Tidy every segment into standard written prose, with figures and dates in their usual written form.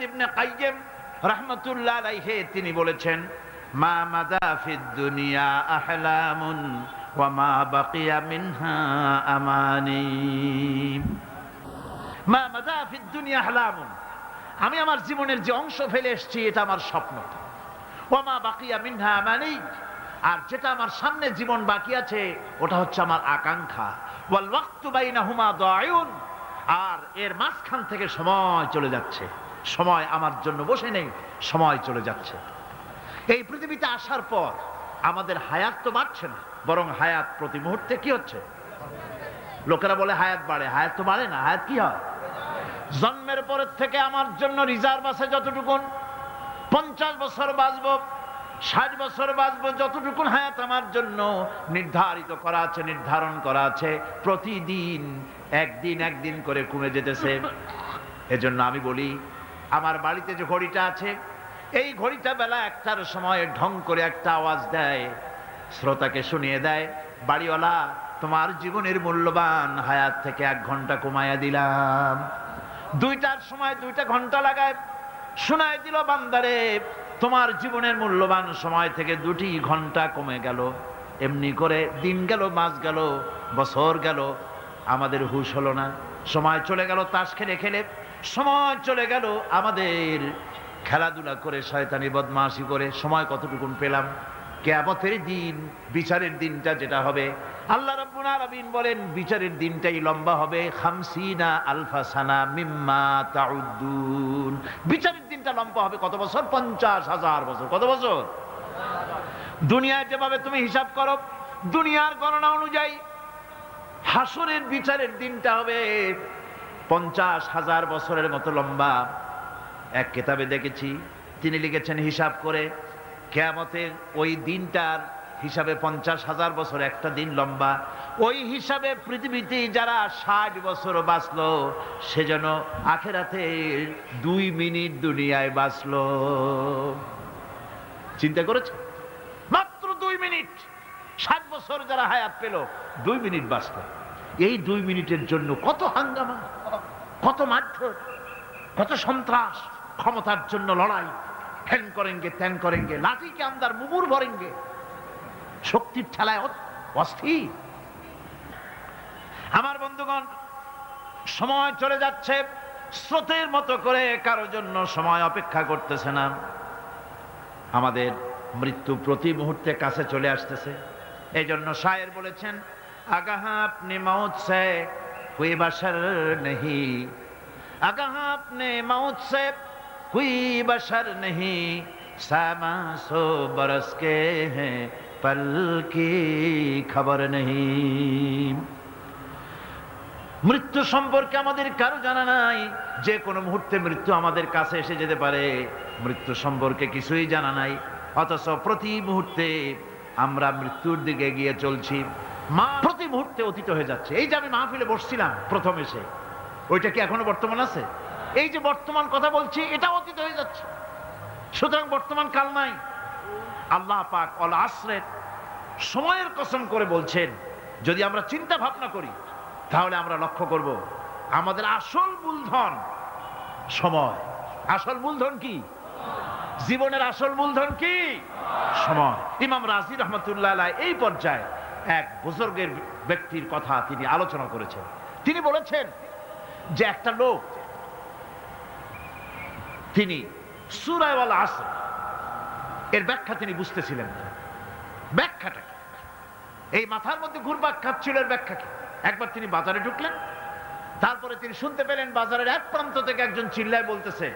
ইবনে কাইয়্যিম রাহমাতুল্লাহ আলাইহি তিনি বলেছেন, মা মাদা ফিদ দুনিয়া আহলামুন ওয়া মা বাকিয়া মিনহা আমানি। মা মাদা ফিদ দুনিয়া আহলামুন, আমি আমার জীবনের যে অংশ ফেলে এসেছি এটা আমার স্বপ্ন। ওয়া মা বাকিয়া মিনহা আমানি, আর যেটা আমার সামনে জীবন বাকি আছে ওটা হচ্ছে আমার আকাঙ্ক্ষা। ওয়াল ওয়াক্তু বাইনাহুমা দায়ুন, আর এর মাঝখান থেকে সময় চলে যাচ্ছে। সময় আমার জন্য বসে নেই, সময় চলে যাচ্ছে। এই পৃথিবীতে আসার পর আমাদের হায়াত তো বাড়ছে না, বরং হায়াত প্রতি মুহূর্তে কি হচ্ছে? লোকেরা বলে হায়াত বাড়ে, হায়াত তো বাড়ে না। হায়াত কি হয়? জন্মের পরের থেকে আমার জন্য রিজার্ভ আছে যতটুকুন, 50 বছর বাঁচবো, 60 বছর বাঁচবো, যতটুকুন হায়াত আমার জন্য নির্ধারিত করা আছে, নির্ধারণ করা আছে, প্রতিদিন একদিন একদিন করে কমে যেতেছে। এজন্য আমি বলি, আমার বাড়িতে যে ঘড়িটা আছে, এই ঘড়িটা বেলা 1টার সময় ঢং করে একটা আওয়াজ দেয়, শ্রোতাকে শুনিয়ে দেয়, বাড়িওয়ালা তোমার জীবনের মূল্যবান হায়াত থেকে 1 ঘন্টা কমাইয়া দিলাম। 2টার সময় 2টা ঘন্টা লাগায় শোনায় দিল, বান্দারে তোমার জীবনের মূল্যবান সময় থেকে 2টি ঘন্টা কমে গেল। এমনি করে দিন গেল, মাস গেল, বছর গেল, আমাদের হুঁশ হলো না। সময় চলে গেল তাস খেলে খেলে, সময় চলে গেল আমাদের খেলাধুলা করে, শয়তানি বদমাশি করে। সময় কতটুকুন পেলাম? কিয়ামতের দিন, বিচারের দিনটা যেটা হবে, আল্লাহ রাব্বুল আলামিন বলেন বিচারের দিনটাই লম্বা হবে 50 আলফা সানা মিম্মা তাউদ্দুন। বিচারের দিনটা লম্বা হবে কত বছর? 50,000 বছর। কত বছর? দুনিয়ায় যেভাবে তুমি হিসাব করো, দুনিয়ার গণনা অনুযায়ী হাসরের বিচারের দিনটা হবে 50,000 বছরের মতো লম্বা। এক কিতাবে দেখেছি, তিনি লিখেছেন হিসাব করে, কিয়ামতের ওই দিনটার হিসাবে 50,000 বছর একটা দিন লম্বা। ওই হিসাবে পৃথিবীতে যারা 60 বছর বাঁচলো, সেজন্য আখেরাতে 2 মিনিট দুনিয়ায় বাঁচলো। চিন্তা করেছে? মাত্র 2 মিনিট। 60 বছর যারা হায়াত পেল, 2 মিনিট বাঁচলো। এই 2 মিনিটের জন্য কত হাঙ্গামা, কত মারধর, কত সন্ত্রাস, ক্ষমতার জন্য লড়াই, হ্যান করেঙ্গে ত্যান করেঙ্গে, লাঠি কে আন্দার মুগুর ভরেঙ্গে, শক্তির ঠেলায় অস্থির। আমার বন্ধুগণ, সময় চলে যাচ্ছে স্রোতের মতো করে, কারোর জন্য সময় অপেক্ষা করতেছে না। আমাদের মৃত্যু প্রতি মুহূর্তে কাছে চলে আসতেছে। এই জন্য শায়ের বলেছেন, আগাহ আপনি মৌত সে কোই বশর নেহি, আগাহ আপনি মৌত সে कोई बशर नहीं, सामा सो बरस के हैं पल की खबर नहीं। মৃত্যু সম্পর্কে আমাদের কারো জানা নাই, যে কোনো মুহূর্তে মৃত্যু আমাদের কাছে এসে যেতে পারে। মৃত্যু সম্পর্কে কিছুই জানা নাই, অথচ প্রতি মুহূর্তে আমরা মৃত্যুর দিকে এগিয়ে চলছি। প্রতি মুহূর্তে অতীত হয়ে যাচ্ছে। এই যে আমি মাহফিলে বসছিলাম প্রথম এসে, ওইটা কি এখনো বর্তমান আছে? এই যে বর্তমান কথা বলছি, এটা অতীত হয়ে যাচ্ছে। সুতরাং বর্তমান কাল নাই। আল্লাহ পাক অল আসরের, সময়ের কসম করে বলছেন, যদি আমরা চিন্তা ভাবনা করি তাহলে আমরা লক্ষ্য করব আমাদের আসল মূলধন সময়। আসল মূলধন কি? জীবনের আসল মূলধন কি? সময়। ইমাম রাজি রহমতুল্লাহ আলাইহি এই পর্যায়ে এক বুজুর্গের ব্যক্তির কথা তিনি আলোচনা করেছেন। তিনি বলেছেন যে একটা লোক, তিনি সূরা আল আসর এর ব্যাখ্যা তিনি বুঝতেছিলেন না। ব্যাখ্যাটা কি? এই মাথার মধ্যে ঘুরপাক খাচ্ছিল এর ব্যাখ্যা কি? একবার তিনি বাজারে ঢুকলেন, তারপরে তিনি শুনতে পেলেন বাজারের এক প্রান্ত থেকে একজন চিল্লায় বলতেছে,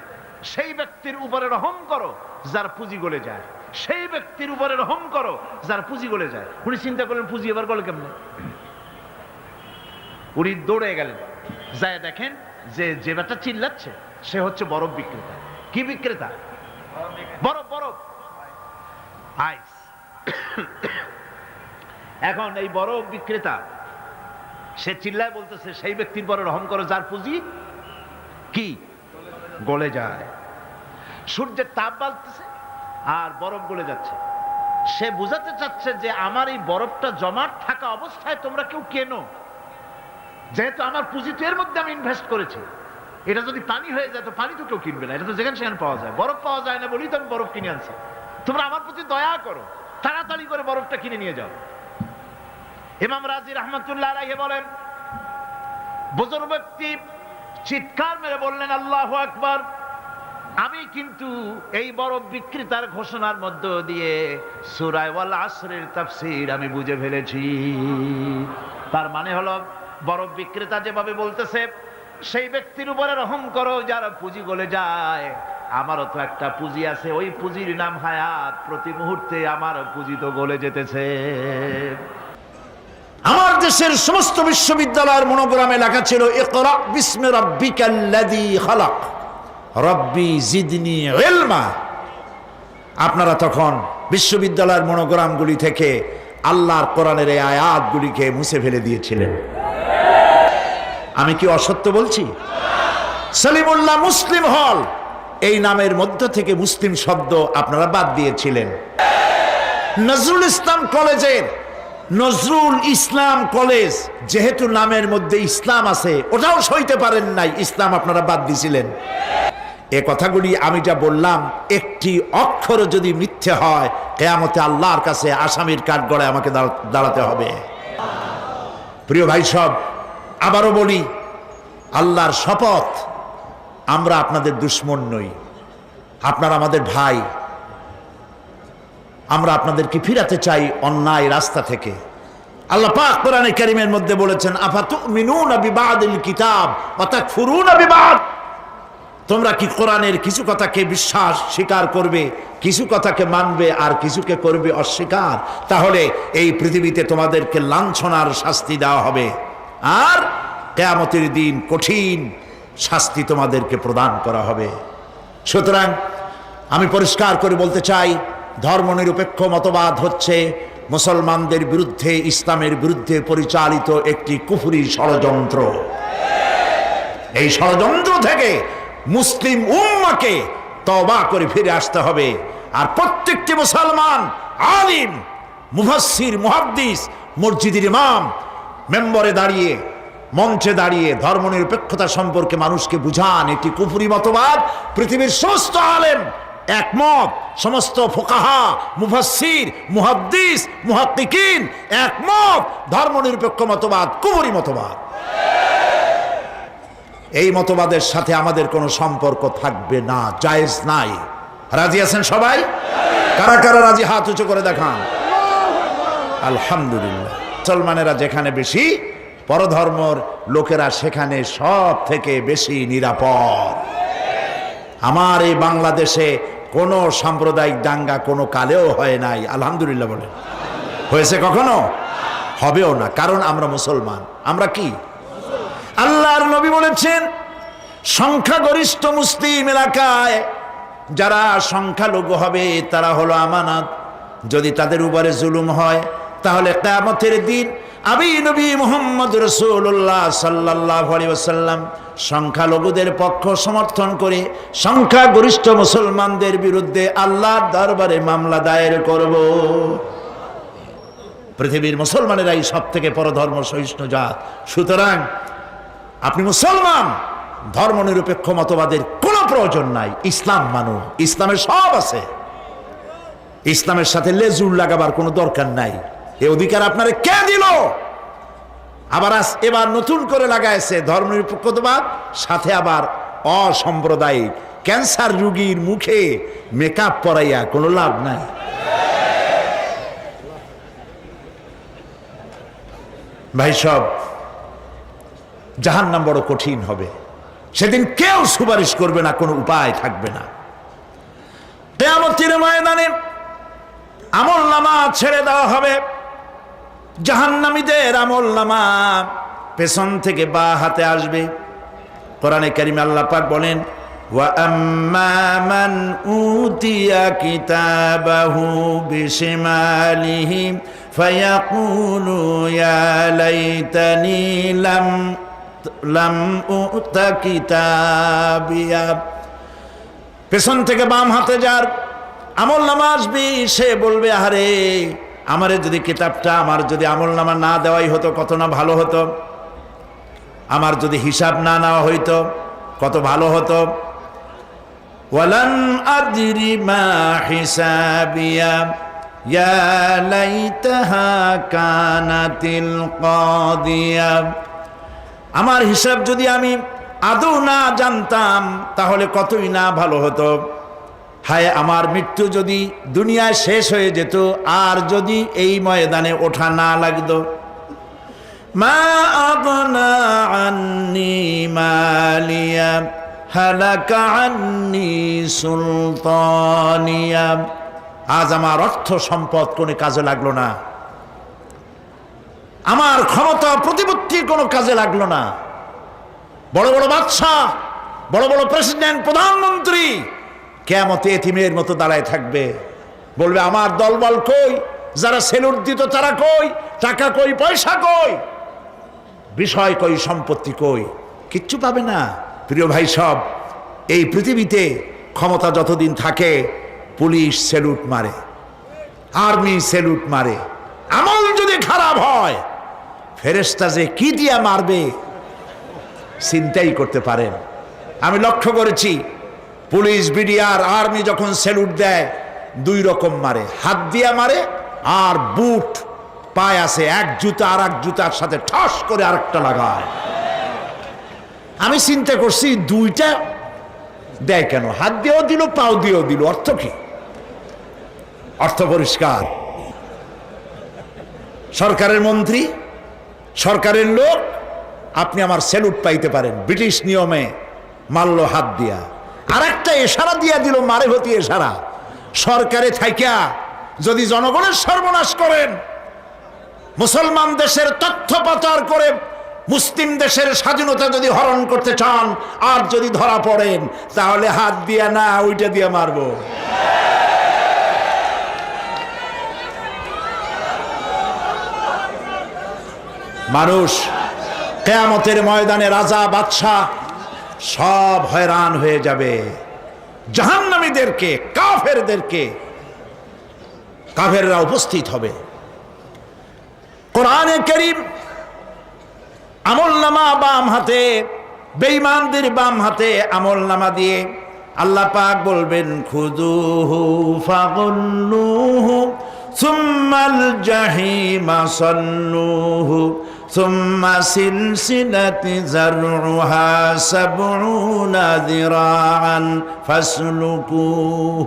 সেই ব্যক্তির উপরে রহম করো যার পুঁজি গলে যায়, সেই ব্যক্তির উপরে রহম করো যার পুঁজি গলে যায়। উনি চিন্তা করলেন পুঁজি এবার গলে কেমনে? উনি দৌড়ে গেলেন, যায় দেখেন যে ব্যাটা চিল্লাচ্ছে সে হচ্ছে বরফ বিক্রেতা। কি বিক্রেতা? বরফ, বরফ, আইস। এখন এই বরফ বিক্রেতা সে চিল্লায় বলতেছে, সেই ব্যক্তির পরে রহম করো যার পুঁজি কি গলে যায়। সূর্যের তাপ বাড়তেছে আর বরফ গলে যাচ্ছে। সে বুঝাতে চাচ্ছে যে আমার এই বরফটা জমাট থাকা অবস্থায় তোমরা কেউ কেনো, যেহেতু আমার পুঁজি তো এর মধ্যে আমি ইনভেস্ট করেছি। এটা যদি পানি হয়ে যায় তো পানি তো কেউ কিনবে না, এটা তো যেখানে সেখানে পাওয়া যায়। বরফ পাওয়া যায় না বলেই তো আমি বরফ কিনে আনছি। তোমরা আমার প্রতি দয়া করো, তাড়াতাড়ি করে বরফটা কিনে নিয়ে যাও। ইমাম রাজি রহমতুল্লাহ আলাইহি বলেন, বুজুর্গ ব্যক্তি চিৎকার মেরে বললেন, আল্লাহু আকবার, আমি কিন্তু এই বরফ বিক্রেতার ঘোষণার মধ্য দিয়ে সূরা ওয়াল আসরের তাফসীর আমি বুঝে ফেলেছি। তার মানে হলো, বরফ বিক্রেতা যেভাবে বলতেছে, সেই ব্যক্তির উপরে রহম করো যার পুঁজি গলে যায়। আমারও তো একটা পুঁজি আছে, ওই পুঁজির নাম হায়াত। প্রতি মুহূর্তে আমার পুঁজি তো গলে যেতেছে। আমার দেশের সমস্ত বিশ্ববিদ্যালয়ের মনোগ্রামে লেখা ছিল, ইকরা বিসমি রাব্বিকাল্লাযী খালাক রব্বি জিদনি ইলমা। আপনারা তখন বিশ্ববিদ্যালয়ের মনোগ্রামগুলি থেকে আল্লাহর কোরআনের এই আয়াতগুলিকে মুছে ফেলে দিয়েছিলেন। আমি কি অসত্য বলছি? সলিমুল্লাহ মুসলিম হল, এই নামের মধ্য থেকে মুসলিম শব্দ আপনারা বাদ দিয়েছিলেন। নজরুল ইসলাম কলেজের নজরুল ইসলাম কলেজ, যেহেতু নামের মধ্যে ইসলাম আছে, ওটাও সইতে পারেন নাই, ইসলাম আপনারা বাদ দিয়েছিলেন। এ কথাগুলি আমি যা বললাম, একটি অক্ষর যদি মিথ্যে হয়, কিয়ামতে আল্লাহর কাছে আসামির কাঠগড়ায় আমাকে দাঁড়াতে হবে। প্রিয় ভাই সব, আবারও বলি, আল্লাহর শপথ, আমরা আপনাদের দুশমন নই, আপনারা আমাদের ভাই। আমরা আপনাদেরকে ফিরাতে চাই অন্যায় রাস্তা থেকে। আল্লাহ পাক কোরআনে কারীমের মধ্যে বলেছেন, আফাতুমিনুনা বিবাদিল কিতাব ওয়া তাকফুরুনা বিবাদ। তোমরা কি কোরআনের কিছু কথাকে বিশ্বাস স্বীকার করবে, কিছু কথাকে মানবে, আর কিছুকে করবে অস্বীকার? তাহলে এই পৃথিবীতে তোমাদেরকে লাঞ্ছনার শাস্তি দেওয়া হবে, আর কিয়ামতের দিন কঠিন শাস্তি তোমাদেরকে প্রদান করা হবে। সুতরাং আমি পরিষ্কার করে বলতে চাই, ধর্মনিরপেক্ষ মতবাদ হচ্ছে মুসলমানদের বিরুদ্ধে, ইসলামের বিরুদ্ধে পরিচালিত একটি কুফরি ষড়যন্ত্র। এই ষড়যন্ত্র থেকে মুসলিম উম্মাহকে তওবা করে ফিরে আসতে হবে। আর প্রত্যেকটি মুসলমান আলিম, মুফাসসির, মুহাদ্দিস, মসজিদের ইমাম মেম্বরে দাঁড়িয়ে, মঞ্চে দাঁড়িয়ে ধর্মনিরপেক্ষতা সম্পর্কে মানুষকে বুঝান। এটি কুফরি মতবাদ। পৃথিবীর সমস্ত আলেম একমত, সমস্ত ফুকাহা, মুফাসসির, মুহাদ্দিস, মুহাক্কিকিন একমত, ধর্মনিরপেক্ষ মতবাদ কুফরি মতবাদ। এই মতবাদের সাথে আমাদের কোনো সম্পর্ক থাকবে না, জায়েজ নাই। রাজি আছেন সবাই? কারা কারা রাজি হাত উঁচু করে দেখান। আলহামদুলিল্লাহ। মুসলমানেরা যেখানে বেশি, পরধর্মর লোকেরা সেখানে সব থেকে বেশি নিরাপদ। আমার এই বাংলাদেশে কোনো সাম্প্রদায়িক দাঙ্গা কোনো কালেও হয় নাই, আলহামদুলিল্লাহ বলেন। হয়েছে কখনো? হবেও না, কারণ আমরা মুসলমান। আমরা কি? আল্লাহর নবী বলেছেন, সংখ্যাগরিষ্ঠ মুসলিম এলাকায় যারা সংখ্যালঘু হবে তারা হলো আমানত। যদি তাদের উপরে জুলুম হয়, তাহলে কিয়ামতের দিন আমি নবী মুহাম্মদ রাসূলুল্লাহ সাল্লাল্লাহু আলাইহি ওয়াসাল্লাম সংখ্যালঘুদের পক্ষ সমর্থন করে সংখ্যাগরিষ্ঠ মুসলমানদের বিরুদ্ধে আল্লাহর দরবারে মামলা দায়ের করব। পৃথিবীর মুসলমানেরাই সব থেকে পরধর্ম সহিষ্ণু জাত। সুতরাং আপনি মুসলমান, ধর্মনিরপেক্ষ মতবাদের কোনো প্রয়োজন নাই। ইসলাম মানুন, ইসলামের সব আছে। ইসলামের সাথে লেজুর লাগাবার কোনো দরকার নাই। এই অধিকার আপনারে কে দিল? আবার এবার নতুন করে লাগাইছে ধর্মনিরপেক্ষতাবাদ, সাথে আবার অসাম্প্রদায়িক। ক্যান্সার রোগীর মুখে মেকআপ পরাইয়া কোনো লাভ নাই। ভাই সব, জাহান্নাম বড় কঠিন হবে। সেদিন কেউ সুপারিশ করবে না, কোনো উপায় থাকবে না। কিয়ামতের ময়দানে আমলনামা ছেড়ে দেওয়া হবে। জাহান্নামীদের আমলনামা পেছন থেকে বা হাতে আসবে। কোরআনে কারিমে আল্লাহ পাক বলেন, ওয়া আম্মা মান উতিয়া কিতাবাহু বিশিমালিহি ফায়াকুলু ইয়া লাইতানি লাম উতা কিতাবিয়া। পেছন থেকে বাম হাতে যার আমলনামা আসবে, সে বলবে, আরে আমারে যদি কিতাবটা, আমার যদি আমলনামা না দেওয়াই হতো কত না ভালো হতো। আমার যদি হিসাব না নেওয়া হইতো, কত ভালো হতো। ওয়ালান আদরি মা হিসাবিয়া ইয়া লাইতাহা কানাতিল কাদিয়া। আমার হিসাব যদি আমি আদৌ না জানতাম তাহলে কতই না ভালো হতো। হায় আমার মৃত্যু যদি দুনিয়ায় শেষ হয়ে যেত, আর যদি এই ময়দানে ওঠা না লাগতো। মা আগনা আন্নি মালিয়া হালাকা আন্নি সুলতানিয়া। আজ আমার অর্থ সম্পদ কোনো কাজে লাগলো না, আমার ক্ষমতা প্রতিপত্তি কোনো কাজে লাগলো না। বড় বড় বাদশাহ, বড় বড় প্রেসিডেন্ট, প্রধানমন্ত্রী কিয়ামতে এতিমের মতো দাঁড়ায় থাকবে, বলবে আমার দলবল কই, যারা সেলুট দিত তারা কই, টাকা কই, পয়সা কই, বিষয় কই, সম্পত্তি কই, কিচ্ছু পাবে না। প্রিয় ভাই সব, এই পৃথিবীতে ক্ষমতা যতদিন থাকে পুলিশ সেলুট মারে, আর্মি সেলুট মারে। আমল যদি খারাপ হয় ফেরেশতা যে কি দিয়া মারবে চিন্তাই করতে পারেন। আমি লক্ষ্য করেছি পুলিশ, বিডিআর, আর্মি যখন সেলুট দেয় দুই রকম মারে, হাত দিয়া মারে আর বুট পায় আছে এক জুতা আর এক জুতার সাথে ঠাস করে আরেকটা লাগায়। আমি চিন্তা করছি দুইটা দেয় কেন, হাত দিয়েও দিল পাও দিয়েও দিল, অর্থ কি? অর্থ পরিষ্কার। সরকারের মন্ত্রী, সরকারের লোক, আপনি আমার সেলুট পাইতে পারেন, ব্রিটিশ নিয়মে মারল হাত দিয়া, আর একটা ইশারা দিয়া দিল, মারে হতি ইশারা। সরকারে থাইকা যদি জনগণের সর্বনাশ করেন, মুসলমান দেশের তথ্য পাচার করে মুসলিম দেশের স্বাধীনতা যদি হরণ করতে চান, আর যদি ধরা পড়েন তাহলে হাত দিয়া না ওইটা দিয়ে মারবো। মানুষ কিয়ামতের ময়দানে রাজা বাদশাহ সব হয়রান হয়ে যাবে। জাহান্নামীদেরকে, কাফেরদেরকে, কাফেররা উপস্থিত হবে। কোরআনে কারীম আমলনামা বাম হাতে, বেঈমানদের বাম হাতে আমলনামা দিয়ে আল্লাহ পাক বলবেন খুযুহু ফাগুল্লুহু সুম্মাল জাহিমা সাল্লুহু সুম্মা সিলসিলাতি যারউহা সাবউনা যিরাআন ফাসলুকুহু।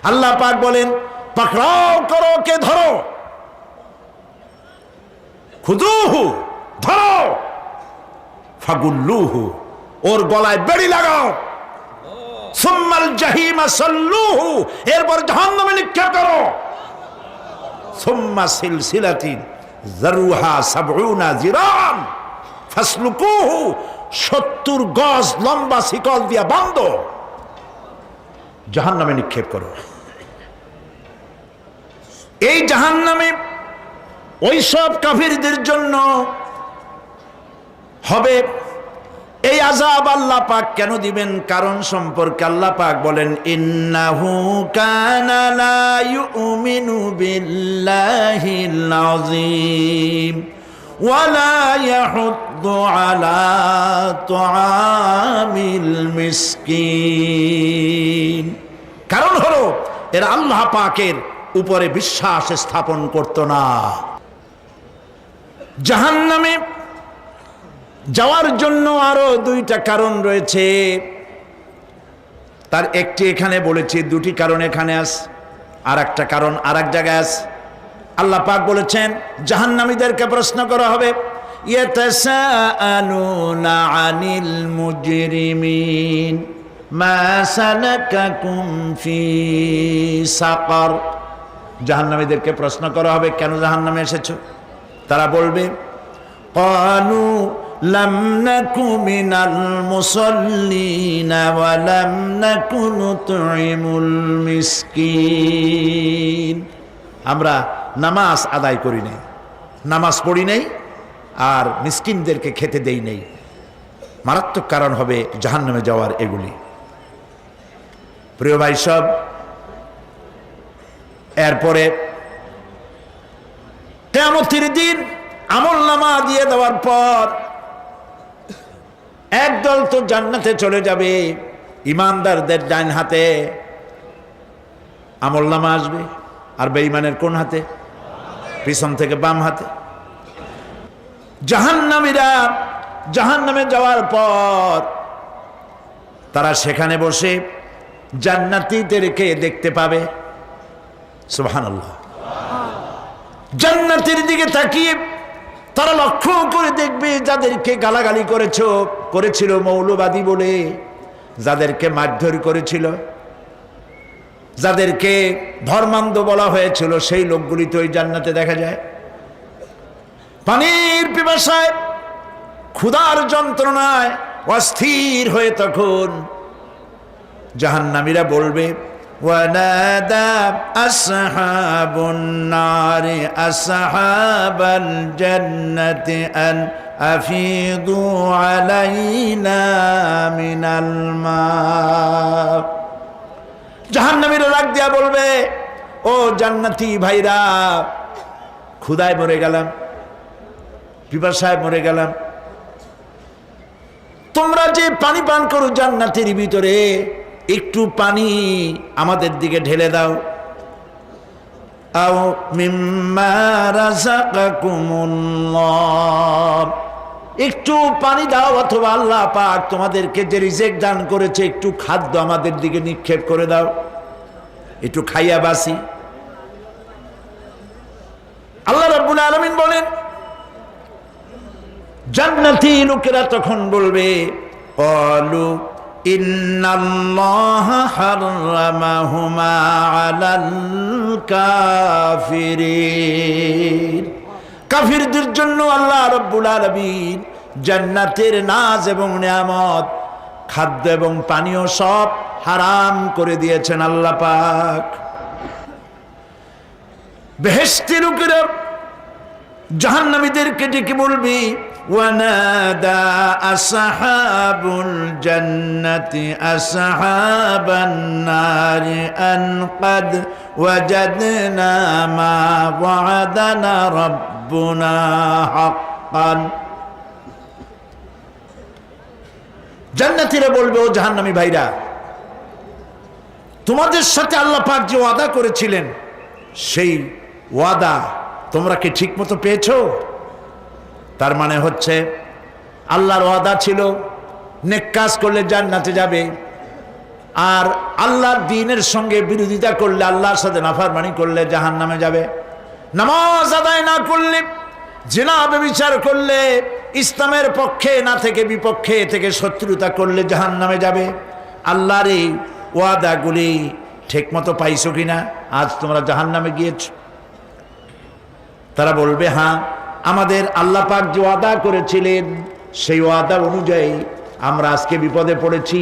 আল্লাহ পাক বলেন পাকড়াও করো, কে ধরো, খুযুহু ধরো, ফাগুল্লুহু ওর গলায় বেড়ি লাগাও, সুম্মাল জাহিমা সাল্লুহু এরপর জাহান্নামে নিক্ষেপ করো, সুম্মা সিলসিলাতিন যারউহা সাবউনা যিরাআন ফাসলুকুহু 70 গজ লম্বা শিকল দিয়া বাঁধো, জাহান্নামে নিক্ষেপ করো। এই জাহান্নামে ওই সব কাফিরদের জন্য হবে। এই আযাব আল্লাহ পাক কেন দিবেন কারণ সম্পর্কে আল্লাহ পাক বলেন ইন্নাহু কানা লা ইউমিনু বিল্লাহিল আযীম ওয়া লা ইয়াহুদ্দু আলা তুআমিল মিসকিন। কারণ হলো এরা আল্লাহ পাকের উপরে বিশ্বাস স্থাপন করত না। জাহান্নামে যাওয়ার জন্য আরো দুইটা কারণ রয়েছে, তার একটি এখানে বলেছি, দুটি কারণ এখানে আছে, আর একটা কারণ আর এক জায়গায় আছে। আল্লাহ পাক বলেছেন জাহান্নামীদেরকে প্রশ্ন করা হবে ইয়াতাসাআলুনা আনিল মুজরিমিন মা সালাকাকুম ফি সাকার। জাহান্নামীদেরকে প্রশ্ন করা হবে কেন জাহান্নামে এসেছো? তারা বলবে ক্বালু লাম নাকু মিনাল মুসাল্লিনা ওয়া লাম নাকু নুতঈমুল মিসকিন। আমরা নামাজ আদায় করি নাই, নামাজ পড়ি নাই, আর মিসকিনদেরকে খেতে দেই নাই। মারাত্মক কারণ হবে জাহান্নামে যাওয়ার এগুলি। প্রিয় ভাই সব, এরপরে কিয়ামতের দিন আমলনামা দিয়ে দেওয়ার পর একদল তো জান্নাতে চলে যাবে, ইমানদারদের ডান হাতে আমলনামা আসবে, আর বেঈমানের কোন হাতে? পিছন থেকে বাম হাতে। জাহান্নামীরা জাহান্নামে যাওয়ার পর তারা সেখানে বসে জান্নাতীদেরকে দেখতে পাবে। সুবহানাল্লাহ। জান্নাতের দিকে তাকিয়ে তারা লক্ষ্য করে দেখবে যাদেরকে গালাগালি করেছিল মৌলবাদী বলে, যাদেরকে মারধর করেছিল, যাদেরকে ধর্মান্ধ বলা হয়েছিল, সেই লোকগুলি তো ওই জান্নাতে দেখা যায়। পানির পিপাসায় ক্ষুধার যন্ত্রণায় অস্থির হয়ে তখন জাহান্নামীরা বলবে, ওয়ানাদা আসহাবুন নারি আসহাবাল জান্নাতি আন আফিদু আলাইনা মিনাল মা। জাহান্নামীরা ডাক দিয়া বলবে, ও জান্নাতি ভাইরা, ক্ষুধায় মরে গেলাম, পিপাসায় মরে গেলাম, তোমরা যে পানি পান করো জান্নাতের ভিতরে, একটু পানি আমাদের দিকে ঢেলে দাও। আও মিম্মা রাযাকাকুমুল্লাহ, একটু পানি দাও, অথবা আল্লাহ পাক তোমাদেরকে যে রিজিক দান করেছে একটু খাদ্য আমাদের দিকে নিক্ষেপ করে দাও, একটু খাইয়া বাসি। আল্লাহ রাব্বুল আলামিন বলেন, জান্নাতি লোকেরা তখন বলবে, ক্বালু ইন্নাল্লাহা হাররামাহুমা আলাল কাফিরিন। কাফিরদের জন্য আল্লাহ রাব্বুল আলামিন জান্নাতের নাজ এবং নিয়ামত, খাদ্য এবং পানীয় সব হারাম করে দিয়েছেন আল্লাহ পাক। বেহেশতি লোকেরা জাহান্নামীদেরকে ডেকে বলবি, ওয়ানাদা আসহাবুল জান্নাতি আসহাবান নারি আন ক্বাদ ওয়াজাদনা মা ওয়া'আদানা রাব্বুনা হাক্কান। জান্নাতীরা বলবে, ও জাহান্নামী ভাইরা, তোমাদের সাথে আল্লাহ পাক যে ওয়াদা করেছিলেন সেই ওয়াদা তোমরা কি ঠিক মতো পেয়েছো? তার মানে হচ্ছে আল্লাহর ওয়াদা ছিল নেক কাজ করলে জান্নাতে যাবে, আর আল্লাহর দ্বীনের সঙ্গে বিরোধিতা করলে, আল্লাহর সাথে নাফরমানি করলে জাহান্নামে যাবে। নামাজ আদায় না করলে, জিনা ব্যভিচার করলে, ইসলামের পক্ষে না থেকে বিপক্ষে থেকে শত্রুতা করলে জাহান্নামে যাবে। আল্লাহর এই ওয়াদাগুলি ঠিক মতো পাইছো কিনা? আজ তোমরা জাহান্নামে গিয়েছো। তারা বলবে, হ্যাঁ, আমাদের আল্লাহ পাক যে ওয়াদা করেছিলেন সেই ওয়াদা অনুযায়ী আমরা আজকে বিপদে পড়েছি।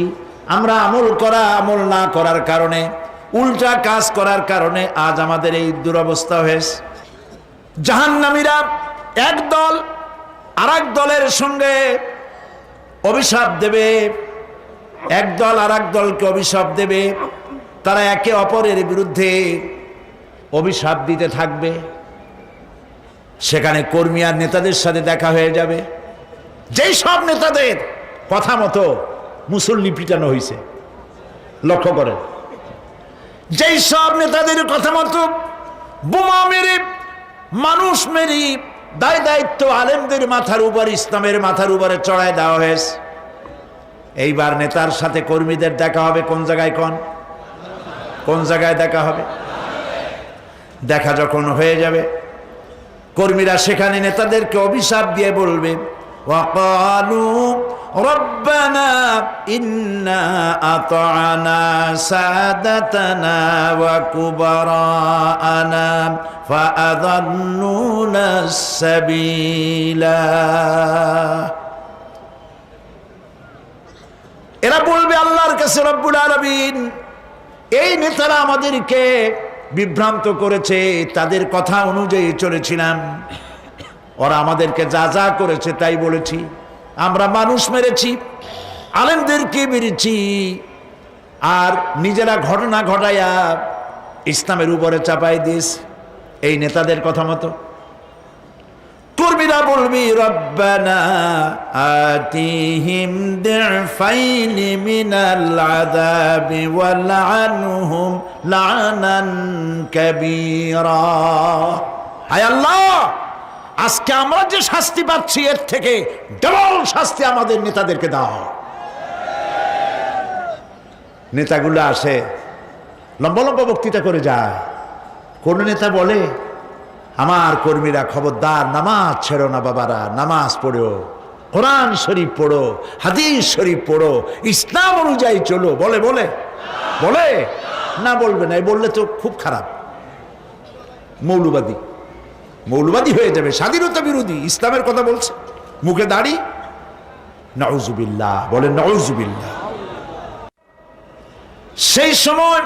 আমরা আমল না করার কারণে, উল্টা কাজ করার কারণে আজ আমাদের এই দুরবস্থা হয়েছে। জাহান্নামীরা এক দল আরেক দলের সঙ্গে অভিশাপ দেবে, এক দল আরেক দলকে অভিশাপ দেবে। তারা একে অপরের বিরুদ্ধে অভিশাপ দিতে থাকবে। সেখানে কর্মী আর নেতাদের সাথে দেখা হয়ে যাবে। যেই সব নেতাদের কথা মতো মুসল্লি পিটানো হয়েছে, লক্ষ্য করেন, যেই সব নেতাদের কথা মতো বোমা মেরে, মানুষ মেরে, দায় দায়িত্ব আলেমদের মাথার উপর, ইসলামের মাথার উপরে চড়ায় দেওয়া হয়েছে। এইবার নেতার সাথে কর্মীদের দেখা হবে কোন জায়গায়? কোন জায়গায় দেখা হবে? দেখা যখন হয়ে যাবে, কর্মীরা সেখানে নেতাদেরকে অভিশাপ দিয়ে বলবে, ওয়াকালু রব্বানা ইন্না আতা'না সাদাতানা ওয়া কুবারা'ানা ফাআযাল্লুনা সাবিলা। এরা বলবে আল্লাহর কাছে, রব্বুল আলামিন, এই নেতারা আমাদেরকে বিভ্রান্ত করেছে, তাদের কথা অনুযায়ী চলেছিলাম, ওরা আমাদেরকে যা যা করেছে তাই বলেছি। আমরা মানুষ মেরেছি, আলেমদেরকে মেরেছি, আর নিজেরা ঘটনা ঘটাইয়া ইসলামের উপরে চাপাই দিয়েছি এই নেতাদের কথা মতো। কর্মীরা কর্মীরা বলবি রব্বানা আতিহিম দিফাইনি মিনাল আযাবি ওয়ালআনহুম লানান কাবীরা। হায় আল্লাহ, আজকে আমরা যে শাস্তি পাচ্ছি এর থেকে ডবল শাস্তি আমাদের নেতাদেরকে দাও। নেতাগুলো আসে লম্বা লম্বা বক্তৃতা করে যায়। কোন নেতা বলে আমার কর্মীরা খবরদার নামাজ ছেড়ো না বাবারা, নামাজ পড়ো, কোরআন শরীফ পড়ো, হাদিস শরীফ পড়ো, ইসলাম অনুযায়ী চলো। বলে বলে বলে না, বলবে না। এই বললে তো খুব খারাপ, মৌলবাদী মৌলবাদী হয়ে যাবে, স্বাধীনতা বিরোধী। ইসলামের কথা বলছে, মুখে দাড়ি। নাউজুবিল্লাহ, বলে নাউজুবিল্লাহ। সেই সময়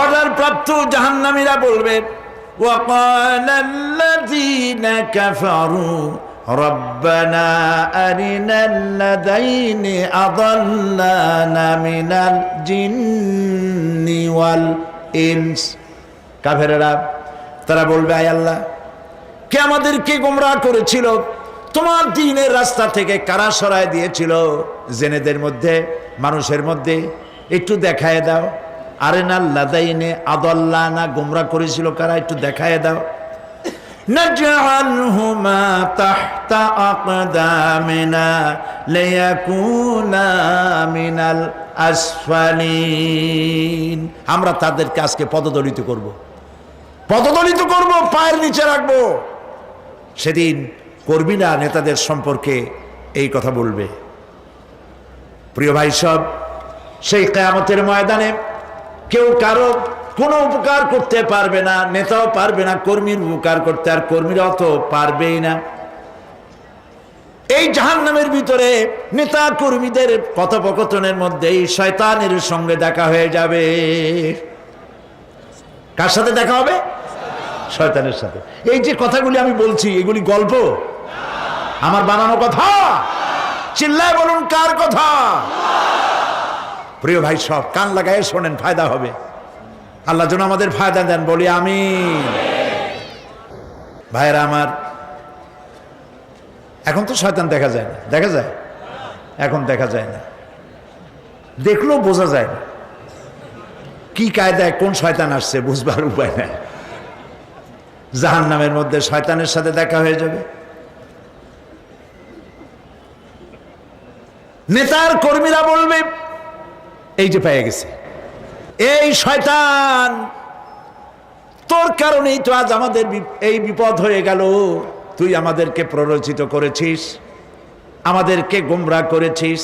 অর্ডার প্রাপ্ত জাহান্নামীরা বলবে وقال الذين كفروا ربنا أرنا الذين أضلانا من الجن والإنس। কাফেররা তারা বলবে, আয় আল্লাহ, কে আমাদেরকে গোমরাহ করেছিল, তোমার দ্বীনের রাস্তা থেকে কারা সরায় দিয়েছিল, জেনেদের মধ্যে মানুষের মধ্যে একটু দেখায় দাও। আরেনাল লাদাইনে আদাল্লানা, গোমরাহ করেছিল কারা, একটু দেখায় দাও। নাজআলহুমা তাহতা আকদামিনা লিয়াকুনা মিনাল আসফালিন। আমরা তাদেরকে আজকে পদদলিত করব, পদদলিত করব, পায়ের নিচে রাখবো। সেদিন কর্মীরা নেতাদের সম্পর্কে এই কথা বলবে। প্রিয় ভাই সব, সেই কিয়ামতের ময়দানে কেউ কারো কোনো উপকার করতে পারবে না, নেতাও পারবে না কর্মীর উপকার করতে, আর কর্মীরাও তো পারবেই না। এই জাহান্নামের ভিতরে নেতা কর্মীদের কথোপকথনের মধ্যেই শয়তানের সঙ্গে দেখা হয়ে যাবে। কার সাথে দেখা হবে? শয়তানের সাথে। এই যে কথাগুলি আমি বলছি, এগুলি গল্প, আমার বানানো কথা? চিল্লায় বলুন, কার কথা? প্রিয় ভাই সব, কান লাগায় শোনেন, ফায়দা হবে। আল্লাহ যেন আমাদের ফায়দা দেন, বলি আমিন। ভাইরা আমার, এখন তো শয়তান দেখা যায় না। দেখা যায়? এখন দেখা যায় না, দেখলেও বোঝা যায় না কি কায়দায় কোন শয়তান আসছে, বুঝবার উপায় নাই। জাহান্নামের মধ্যে শয়তানের সাথে দেখা হয়ে যাবে। নেতার কর্মীরা বলবে, এই যে পেয়ে গেছে, এই শয়তান, তোর কারণেই তো আজ আমাদের এই বিপদ হয়ে গেল। তুই আমাদেরকে প্ররোচিত করেছিস, আমাদেরকে গোমরাহ করেছিস।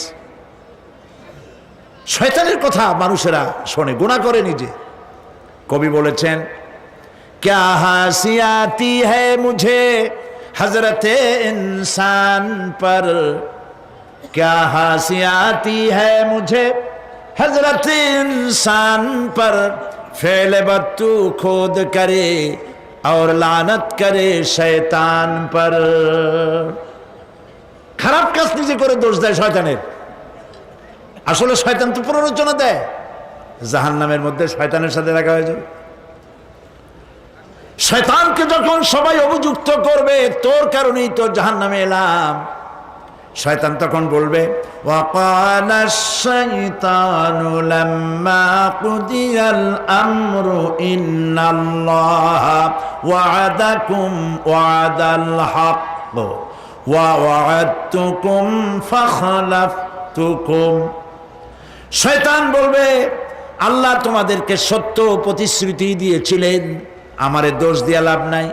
শয়তানের কথা মানুষেরা শোনে, গুনাহ করে নিজে। কবি বলেছেন, क्या हंसी आती है मुझे हजरत इंसान पर, क्या हंसी आती है मुझे हजरत इंसान पर, फेल बत्तू खुद करे और लानत करे शैतान पर। খারাপ কাজ নিজে করে দোষ দেয় শয়তানের। আসলে শয়তান তো প্ররোচনা দেয়। জাহান্নামের মধ্যে শয়তানের সাথে দেখা হয়ে যাবে। শয়তানকে যখন সবাই অভিযুক্ত করবে, তোর কারণেই তো জাহান্নামে এলাম, শয়তান তখন বলবে, ওয়াকালা শাইতানু লাম্মা কুদিয়াল আমরু ইন্নাল্লাহা ওয়া'আদাকুম ওয়া'দাল হক ওয়া ওয়া'আদতুকুম ফাখলাফতুকুম। শয়তান বলবে, আল্লাহ তোমাদেরকে সত্য প্রতিশ্রুতি দিয়েছিলেন, আমারে দোষ দিয়া লাভ নাই,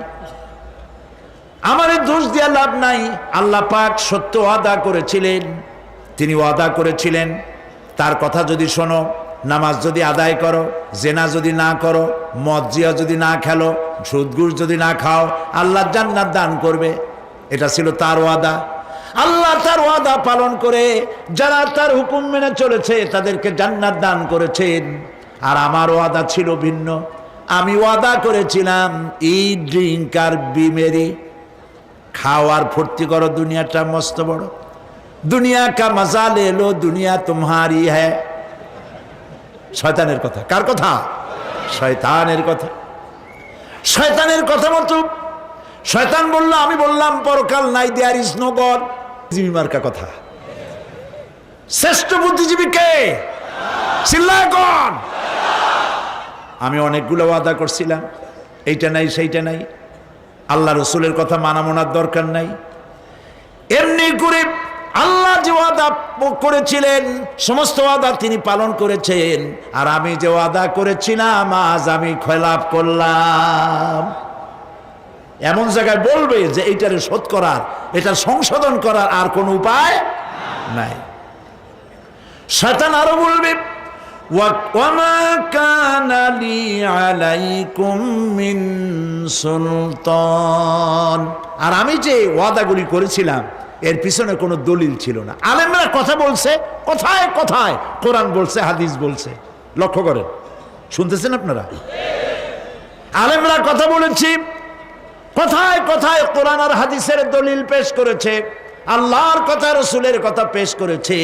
আমারে দোষ দিয়া লাভ নাই। আল্লাহ পাক সত্য ওয়াদা করেছিলেন, তিনি ওয়াদা করেছিলেন তার কথা যদি শোনো, নামাজ যদি আদায় করো, জেনা যদি না করো, মদ জিয়া যদি না খেলো, সুদ ঘুষ যদি না খাও, আল্লাহ জান্নাত দান করবে। এটা ছিল তার ওয়াদা। আল্লাহ তার ওয়াদা পালন করে যারা তার হুকুম মেনে চলেছে তাদেরকে জান্নাত দান করেছেন। আর আমার ওয়াদা ছিল ভিন্ন। আমি ওয়াদা করেছিলাম, ইট, ড্রিঙ্ক আর বি মেরি, খাও আর ফুর্তি করো, দুনিয়াটা মস্ত বড়, দুনিয়া কা মজা লে লো, দুনিয়া তোমারি হ্যায়। শয়তানের কথা। কার কথা? শয়তানের কথা। শয়তানের কথা মতো শয়তান বলল, আমি বললাম পরকাল নাই, দেয়ার ইজ নো গড। বুদ্ধিজীবী মার্কা কথা। শ্রেষ্ঠ বুদ্ধিজীবী কে? চিল্লায় কোন? আমি অনেকগুলো ওয়াদা করছিলাম, এইটা নাই সেইটা নাই, আল্লাহ রসুলের কথা মানা মোনার দরকার নাই। এমনি করে আল্লাহ যে ওয়াদা করেছিলেন সমস্ত ওয়াদা তিনি পালন করেছেন, আর আমি যে ওয়াদা করেছিলাম আজ আমি খেলাপ করলাম। এমন জায়গায় বলবে যে এইটারে শোধ করার, এটা সংশোধন করার আর কোন উপায় নাই। শয়তান আরো বলবে, ওয়ামা কানা লি আলাইকুম মিন সুলতান, আর আমি যে ওয়াদাগুলি করেছিলাম এর পিছনে কোনো দলিল ছিল না। আলেমরা কথা বলছে, কথায় কথায় কোরআন বলছে, হাদিস বলছে। লক্ষ্য করেন, শুনতেছেন আপনারা? আলেমরা কথা বলেছি, কথায় কথায় কোরআন আর হাদিসের দলিল পেশ করেছে, আল্লাহর কথা রসুলের কথা পেশ করেছে।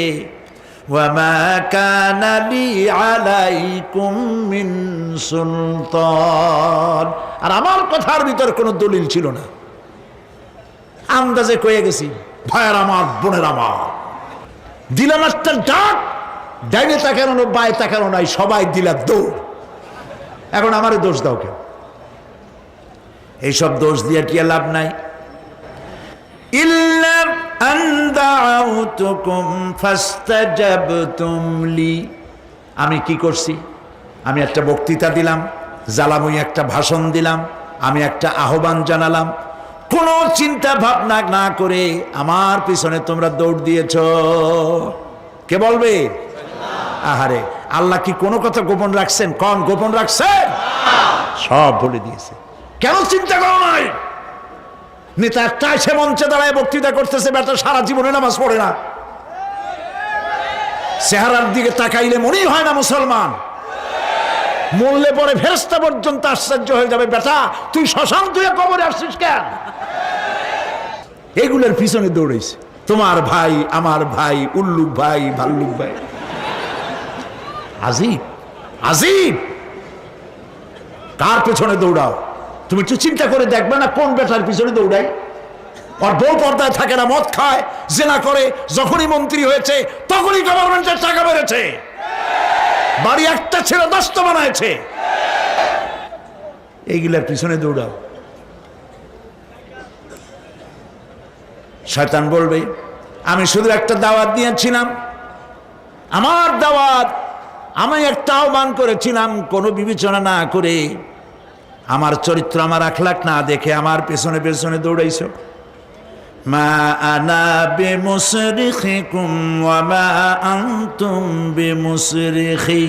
ওয়ামা কানা লি আলাইকুম মিন সুলতান, আর আমার কথার ভিতর কোনো দলিল ছিল না। আন্দাজে কয়ে গেছি, ভাইয়ের আমার, বোনের আমার, দিলাম একটা ডাক, ডাইনে তাকানো বায়ে তাকানো নাই, সবাই দিলাম দৌড়। এখন আমারে দোষ দাও কেউ? এইসব দোষ দিয়ে কি লাভ নাই। ইল্লা আন দাউতুকুম ফাস্তাজাবতুম লি, আমি কি করছি? আমি একটা বক্তৃতা দিলাম, জ্বালাময়ী একটা ভাষণ দিলাম, আমি একটা আহ্বান জানালাম, কোনো চিন্তা ভাবনা না করে আমার পিছনে তোমরা দৌড় দিয়েছ। কে বলবে? আহারে, আল্লাহ কি কোনো কথা গোপন রাখছেন? কোন গোপন রাখছেন? সব বলে দিয়েছে। কেন চিন্তা করো নাই? নেতা একটা এসে মঞ্চে দাঁড়ায় বক্তৃতা করতেছে, বেটা সারা জীবনে নামাজ পড়ে না, চেহারার দিকে তাকাইলে মনেই হয় না মুসলমান, মরলে পরে ফেরেশতা পর্যন্ত আশ্চর্য হয়ে যাবে, বেটা তুই শ্মশান তুই কবরে আসছিস কেন? এগুলোর পিছনে দৌড়েছে তোমার ভাই, আমার ভাই, উল্লুক ভাই, ভাল্লুক ভাই। আজিব আজিব, কার পেছনে দৌড়াও? তুমি একটু চিন্তা করে দেখবে না কোন বেটার পিছনে দৌড়াই? আর বউ পর্দায় থাকে না, মদ খায়, জেনা করে, যখনই মন্ত্রী হয়েছে তখনই গভর্নমেন্টের টাকা বেড়েছে, বাড়ি একটা ছেলে 10টা বানাইছে। এইগুলার পিছনে দৌড়াও। শয়তান বলবে, আমি শুধু একটা দাওয়াত দিয়েছিলাম, আমার দাওয়াত, আমি একটা আহ্বান করেছিলাম, কোনো বিবেচনা না করে, আমার চরিত্র, আমার আখলাক না দেখে আমার পেছনে পেছনে দৌড়াইছো। মা আনা বিমুসরিখিকুম ওয়া মা আনতুম বিমুসরিখি,